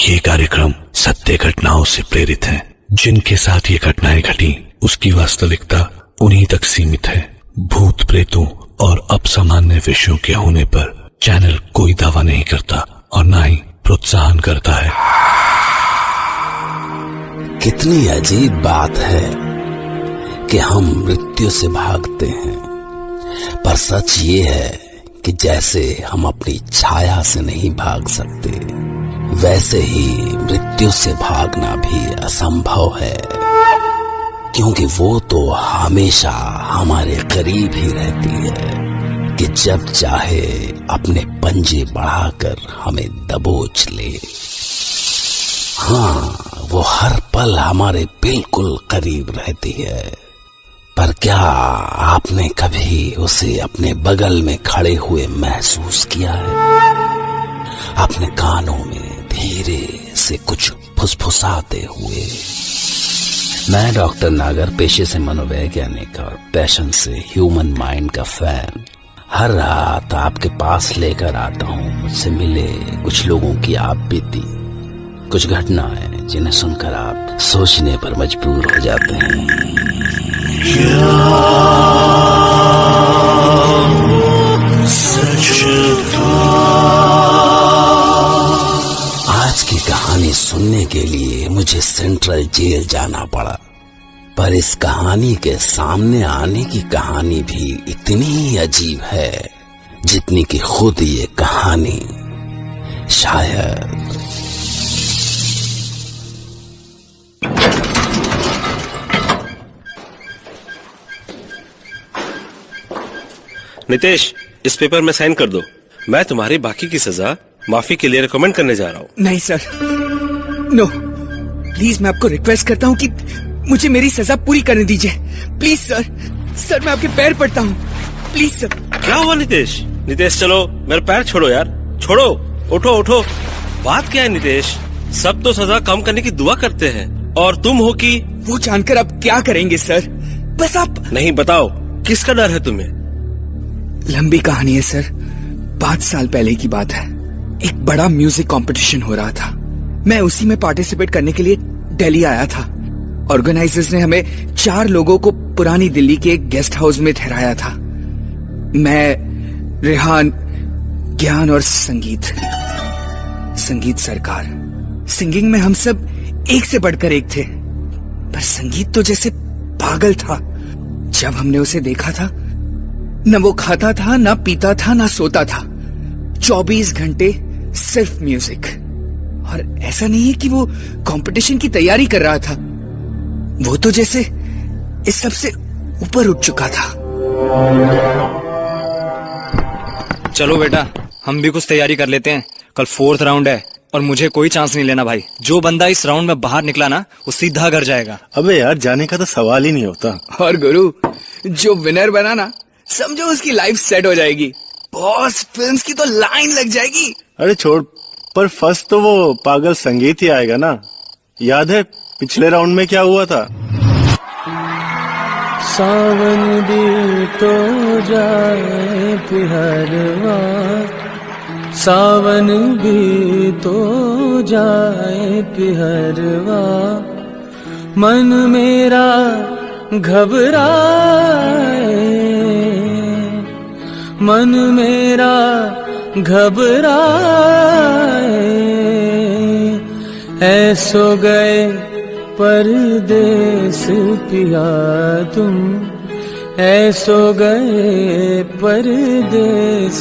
ये कार्यक्रम सत्य घटनाओं से प्रेरित है। जिनके साथ ये घटनाएं घटी उसकी वास्तविकता उन्हीं तक सीमित है। भूत प्रेतों और असामान्य विषयों के होने पर चैनल कोई दावा नहीं करता और ना ही प्रोत्साहन करता है। कितनी अजीब बात है कि हम मृत्यु से भागते हैं, पर सच ये है कि जैसे हम अपनी छाया से नहीं भाग सकते, वैसे ही मृत्यु से भागना भी असंभव है, क्योंकि वो तो हमेशा हमारे करीब ही रहती है कि जब चाहे अपने पंजे बढ़ाकर हमें दबोच ले। हाँ, वो हर पल हमारे बिल्कुल करीब रहती है, पर क्या आपने कभी उसे अपने बगल में खड़े हुए महसूस किया है? अपने कानों में धीरे से कुछ फुसफुसाते हुए। मैं डॉक्टर नागर, पेशे से मनोवैज्ञानिक और पैशन से ह्यूमन माइंड का फैन, हर रात आपके पास लेकर आता हूँ मुझसे मिले कुछ लोगों की आप बीती, कुछ घटनाएं जिन्हें सुनकर आप सोचने पर मजबूर हो जाते हैं। आज की कहानी सुनने के लिए मुझे सेंट्रल जेल जाना पड़ा, पर इस कहानी के सामने आने की कहानी भी इतनी ही अजीब है जितनी कि खुद ये कहानी। शायद नितेश, इस पेपर में साइन कर दो। मैं तुम्हारी बाकी की सजा माफी के लिए रिकमेंड करने जा रहा हूँ। नहीं सर, नो प्लीज, मैं आपको रिक्वेस्ट करता हूँ कि मुझे मेरी सजा पूरी करने दीजिए। प्लीज सर, सर मैं आपके पैर पड़ता हूँ, प्लीज सर। क्या हुआ नितेश? नितेश चलो, मेरे पैर छोड़ो यार, छोड़ो, उठो उठो। बात क्या है नितेश? सब तो सजा कम करने की दुआ करते हैं और तुम हो कि वो जानकर आप क्या करेंगे सर? बस आप नहीं, बताओ किसका डर है तुम्हें? लंबी कहानी है सर। 5 साल पहले की बात है। एक बड़ा म्यूजिक कंपटीशन हो रहा था। मैं उसी में पार्टिसिपेट करने के लिए दिल्ली आया था। ऑर्गेनाइजर्स ने हमें 4 लोगों को पुरानी दिल्ली के एक गेस्ट हाउस में ठहराया था। मैं, रेहान, ज्ञान और संगीत सरकार। सिंगिंग में हम सब एक से बढ़कर एक थे, पर संगीत तो जैसे पागल था। जब हमने उसे देखा था, न वो खाता था, न पीता था, न सोता था। 24 घंटे सिर्फ म्यूजिक। और ऐसा नहीं है कि वो कंपटीशन की तैयारी कर रहा था, वो तो जैसे इस सब से ऊपर उठ चुका था। चलो बेटा, हम भी कुछ तैयारी कर लेते हैं। कल 4th राउंड है और मुझे कोई चांस नहीं लेना भाई। जो बंदा इस राउंड में बाहर निकला ना, वो सीधा घर जाएगा। अबे यार, जाने का तो सवाल ही नहीं होता। और गुरु, जो विनर बना ना, समझो उसकी लाइफ सेट हो जाएगी। बॉस फिल्म्स की तो लाइन लग जाएगी। अरे छोड़, पर फर्स्ट तो वो पागल संगीत ही आएगा ना। याद है पिछले राउंड में क्या हुआ था? सावन भी तो जाए पिहरवा, सावन भी तो जाए पिहरवा, मन मेरा घबराए, मन मेरा घबराए, ऐसो गए परदेस पिया तुम, ऐसो गए परदेस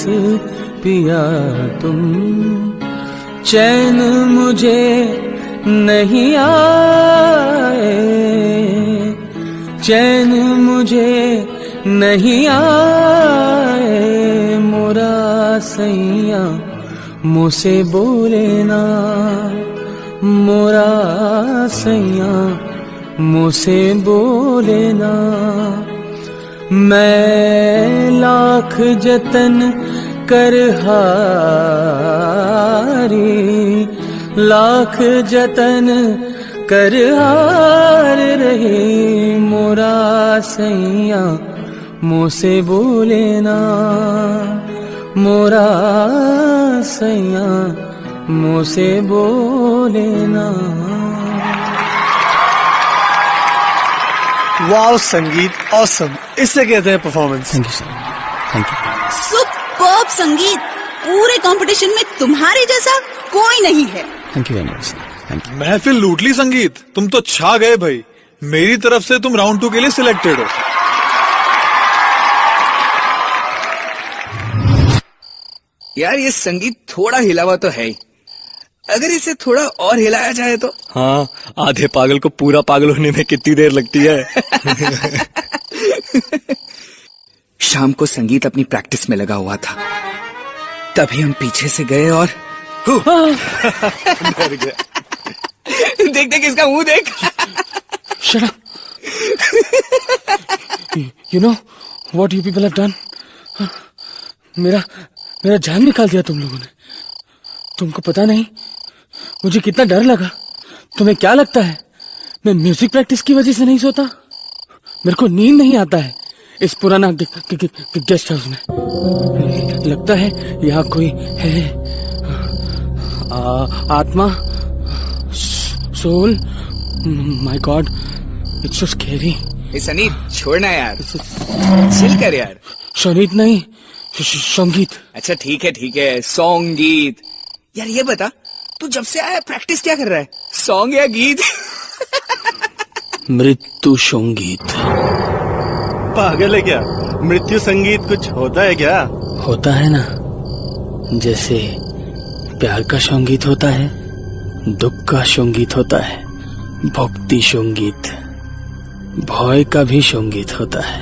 पिया तुम, चैन मुझे नहीं आए, चैन मुझे नहीं आए, मोरा सैया मुझसे बोले ना, मोरा सैया मुझसे बोले ना। मैं लाख जतन कर हारी, लाख जतन कर हार रही, मोरा सैया मुझसे बोले ना, मोरा सैया मुंह से बोले ना। वाओ संगीत, ऑसम, इसे कहते हैं performance. Thank you sir, thank you. Superb संगीत, पूरे कंपटीशन में तुम्हारे जैसा कोई नहीं है। Thank you very much, thank you. महफिल लूट ली संगीत, तुम तो छा गए भाई। मेरी तरफ से तुम राउंड 2 के लिए सिलेक्टेड हो। यार ये संगीत थोड़ा हिला हुआ तो है ही, अगर इसे थोड़ा और हिलाया जाए तो। हाँ, आधे पागल को पूरा पागल होने में कितनी देर लगती है। शाम को संगीत अपनी प्रैक्टिस में लगा हुआ था, तभी हम पीछे से गए और डर गया। देख देख इसका मुंह देख। Shut up. You know what you people have done? मेरा जान निकाल दिया तुम लोगों ने। तुमको पता नहीं मुझे कितना डर लगा। तुम्हें क्या लगता है मैं म्यूजिक प्रैक्टिस की वजह से नहीं सोता? मेरे को नींद नहीं आता है इस पुराना गेस्ट हाउस में। लगता है यहाँ कोई है, आत्मा, soul. My god, it's so scary. Sunny छोड़ना यार, चिल कर यार। शनीत नहीं, संगीत। अच्छा ठीक है, संगीत। यार ये बता, तू जब से आया प्रैक्टिस क्या कर रहा है, सॉन्ग या गीत? मृत्यु संगीत। पागल है क्या? मृत्यु संगीत कुछ होता है क्या? होता है ना, जैसे प्यार का संगीत होता है, दुख का संगीत होता है, भक्ति संगीत, भय का भी संगीत होता है,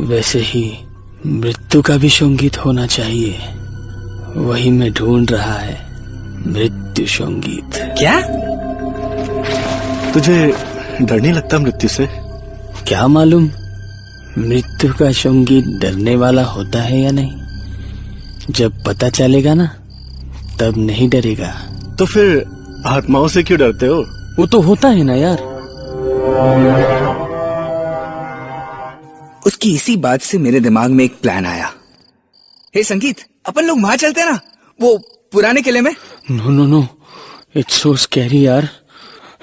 वैसे ही मृत्यु का भी संगीत होना चाहिए। वही मैं ढूंढ रहा है, मृत्यु संगीत। क्या? तुझे डर नहीं लगता मृत्यु से? क्या मालूम मृत्यु का संगीत डरने वाला होता है या नहीं। जब पता चलेगा ना, तब नहीं डरेगा। तो फिर आत्माओं से क्यों डरते हो? वो तो होता है ना यार। उसकी इसी बात से मेरे दिमाग में एक प्लान आया। हे संगीत, अपन लोग वहां चलते हैं ना, वो पुराने किले में। नो, इट्स सो स्कैरी यार।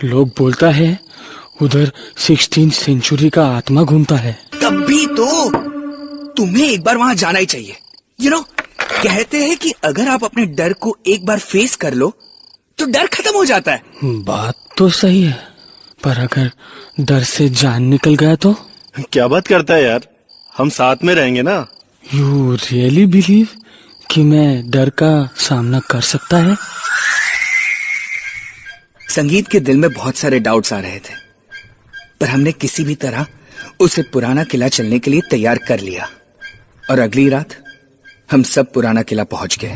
लोग बोलता है उधर 16th सेंचुरी का आत्मा घूमता है। तब भी तो तुम्हें एक बार वहां जाना ही चाहिए। यू नो, कहते हैं कि अगर आप अपने डर को एक बार फेस कर लो तो डर खत्म हो जाता है। बात तो सही है, पर अगर डर से जान निकल गया तो? क्या बात करता है यार, हम साथ में रहेंगे ना। यू रियली बिलीव कि मैं डर का सामना कर सकता है? संगीत के दिल में बहुत सारे डाउट्स आ रहे थे, पर हमने किसी भी तरह उसे पुराना किला चलने के लिए तैयार कर लिया। और अगली रात हम सब पुराना किला पहुंच गए।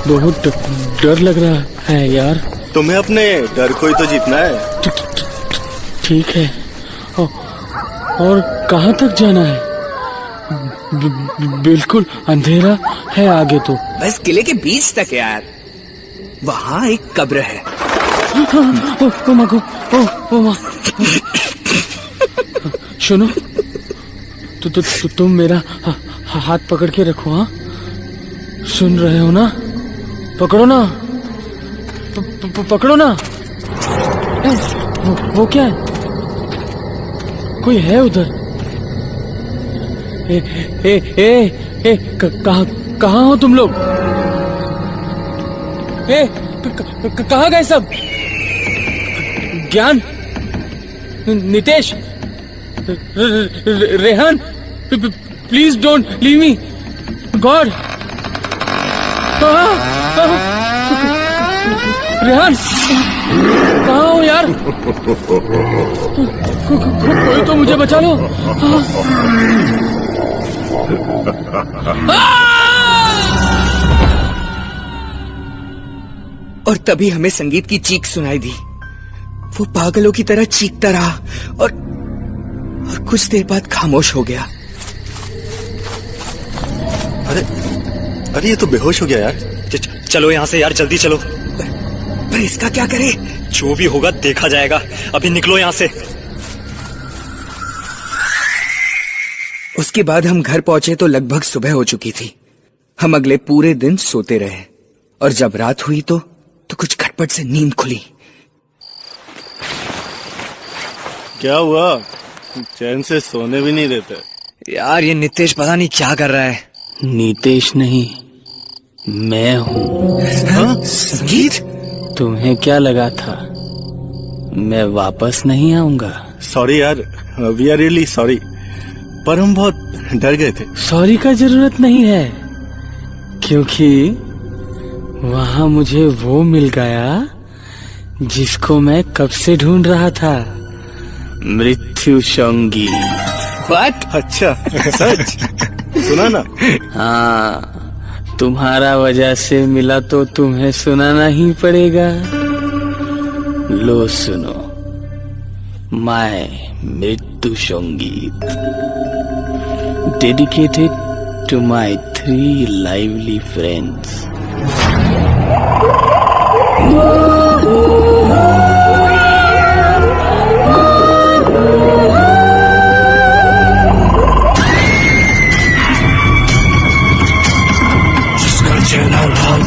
बहुत डर लग रहा है यार। तुम्हें अपने डर को ही तो जीतना है। ठीक है, और कहाँ तक जाना है? बिल्कुल अंधेरा है आगे तो। बस किले के बीच तक यार, वहां एक कब्र है। सुनो, तुम मेरा हाथ पकड़ के रखो। हाँ, सुन रहे हो ना? पकड़ो ना, पकड़ो ना। वो क्या है? कोई है उधर? कहाँ हो तुम लोग? कहाँ गए सब? ज्ञान, Nitesh, Rehan, please don't leave me. God, Rehan, कहाँ हो यार? कोई तो मुझे बचा लो। और तभी हमें संगीत की चीख सुनाई दी। वो पागलों की तरह चीखता रहा और कुछ देर बाद खामोश हो गया। अरे ये तो बेहोश हो गया यार। चलो यहाँ से यार, जल्दी चलो। पर इसका क्या करे? जो भी होगा देखा जाएगा। अभी निकलो यहाँ से। उसके बाद हम घर पहुंचे तो लगभग सुबह हो चुकी थी। हम अगले पूरे दिन सोते रहे और जब रात हुई तो कुछ खटपट से नींद खुली। क्या हुआ? चैन से सोने भी नहीं देते। यार ये नितेश पता नहीं क्या कर रहा है। नितेश नहीं, मैं हूँ। संगीत, तुम्हें क्या लगा था मैं वापस नहीं आऊंगा? सॉरी यार, वी आर रियली सॉरी, पर हम बहुत डर गए थे। सॉरी का जरूरत नहीं है, क्योंकि वहां मुझे वो मिल गया जिसको मैं कब से ढूंढ रहा था, मृत्यु संगीत। What? अच्छा, सच? सुना ना? हाँ, तुम्हारा वजह से मिला तो तुम्हें सुनाना ही पड़ेगा। लो सुनो, माय मृत्यु संगीत, dedicated to my 3 lively friends.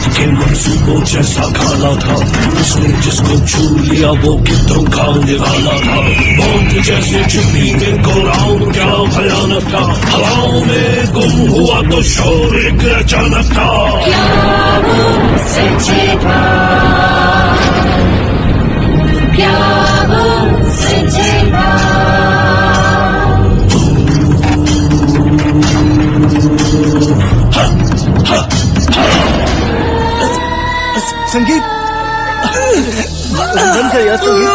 के मंसूबों जैसा खाना था, उसने जिसको छू लिया वो कितों का निवाला था। मौत जैसे छिपी दिन को राउंड क्या भयानक था, हवाओं में गुम हुआ तो शोर एक अचानक था। क्या वो सच्चे था, क्या वो सच्चे था। संगीत, बंद कर यार संगीत।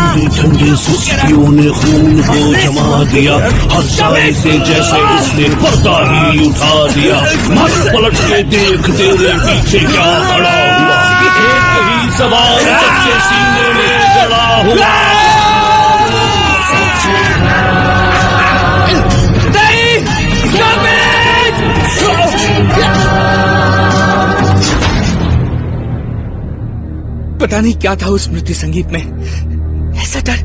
ठंडी ठंडी सुस्तियों ने खून को जमा दिया, हर साए से जैसे उसने पर्दा ही उठा दिया। मत पलट के देख तेरे पीछे क्या खड़ा हुआ, एक ही सवाल सच्चे सीने में जला हुआ। पता नहीं क्या था उस मृत्यु संगीत में, ऐसा डर,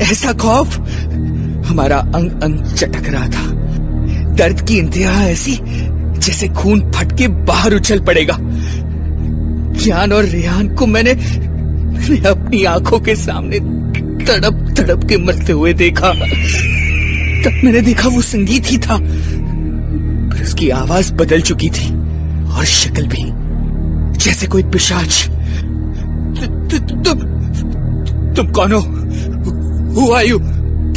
ऐसा खौफ, हमारा अंग अंग चटक रहा था। दर्द की इंतहा ऐसी जैसे खून फट के बाहर उछल पड़ेगा। ज्ञान और रेहान को मैंने अपनी आंखों के सामने तड़प तड़प के मरते हुए देखा। तब मैंने देखा वो संगीत ही था, पर उसकी आवाज बदल चुकी थी और शक्ल भी जैसे कोई पिशाच। तुम कौन हो? Who are you?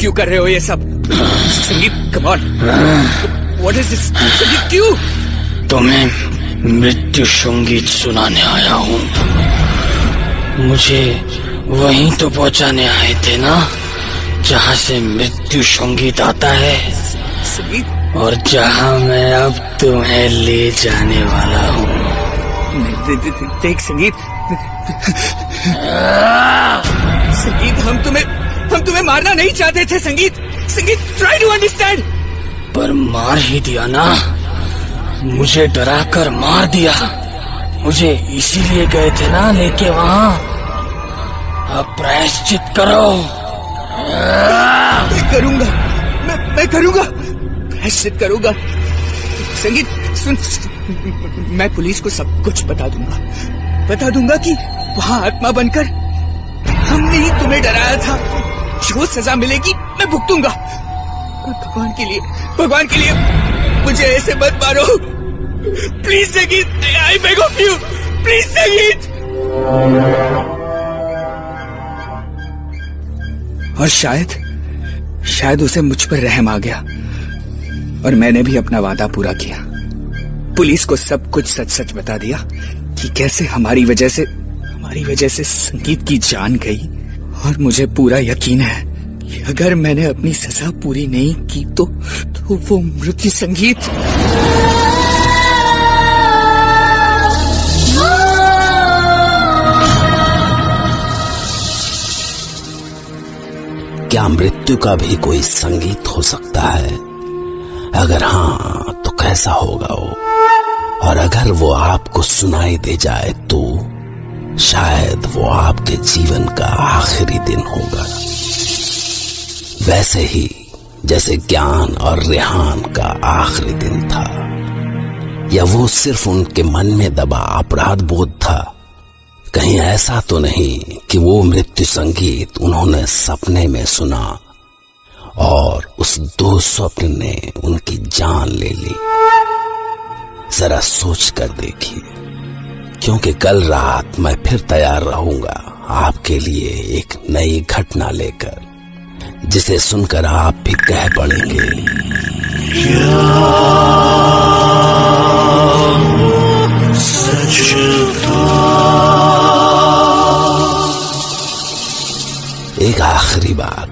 क्यों कर रहे हो ये सब? संगीत, come on. What is this? संगीत, क्यों? तुम्हें मृत्यु संगीत सुनाने आया हूँ। मुझे वहीं तो पहुँचाने आए थे ना, जहाँ से मृत्यु संगीत आता है, संगीत, और जहाँ मैं अब तुम्हें ले जाने वाला हूँ। देख संगीत, संगीत, हम तुम्हें मारना नहीं चाहते थे। संगीत, ट्राई टू अंडरस्टैंड। पर मार ही दिया ना, मुझे डरा कर मार दिया। मुझे इसीलिए गए थे ना लेके वहाँ। अब प्रायश्चित करो। मैं करूँगा, प्रायश्चित करूँगा। संगीत सुन, मैं पुलिस को सब कुछ बता दूंगा कि वहाँ आत्मा बनकर हमने ही तुम्हें डराया था। जो सजा मिलेगी मैं भुगतूंगा। भगवान के लिए मुझे ऐसे मत मारो, प्लीज संगीत, I beg of you, please संगीत। और शायद उसे मुझ पर रहम आ गया और मैंने भी अपना वादा पूरा किया। पुलिस को सब कुछ सच बता दिया कि कैसे हमारी वजह से संगीत की जान गई। और मुझे पूरा यकीन है कि अगर मैंने अपनी सजा पूरी नहीं की तो वो मृत्यु संगीत। क्या मृत्यु का भी कोई संगीत हो सकता है? अगर हाँ तो कैसा होगा वो? और अगर वो आपको सुनाई दे जाए तो शायद वो आपके जीवन का आखिरी दिन होगा, वैसे ही जैसे ज्ञान और रेहान का आखिरी दिन था। या वो सिर्फ उनके मन में दबा अपराध बोध था? कहीं ऐसा तो नहीं कि वो मृत्यु संगीत उन्होंने सपने में सुना और उस दो स्वप्न ने उनकी जान ले ली? जरा सोच कर देखिए, क्योंकि कल रात मैं फिर तैयार रहूंगा आपके लिए एक नई घटना लेकर, जिसे सुनकर आप भी कह पड़ेंगे, एक आखिरी बात,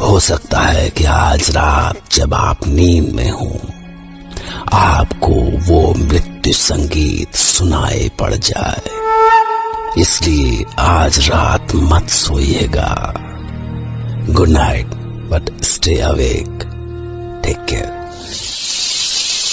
हो सकता है कि आज रात जब आप नींद में हो आपको वो मृत्यु संगीत सुनाई पड़ जाए, इसलिए आज रात मत सोइएगा। Good night, but stay awake. Take care.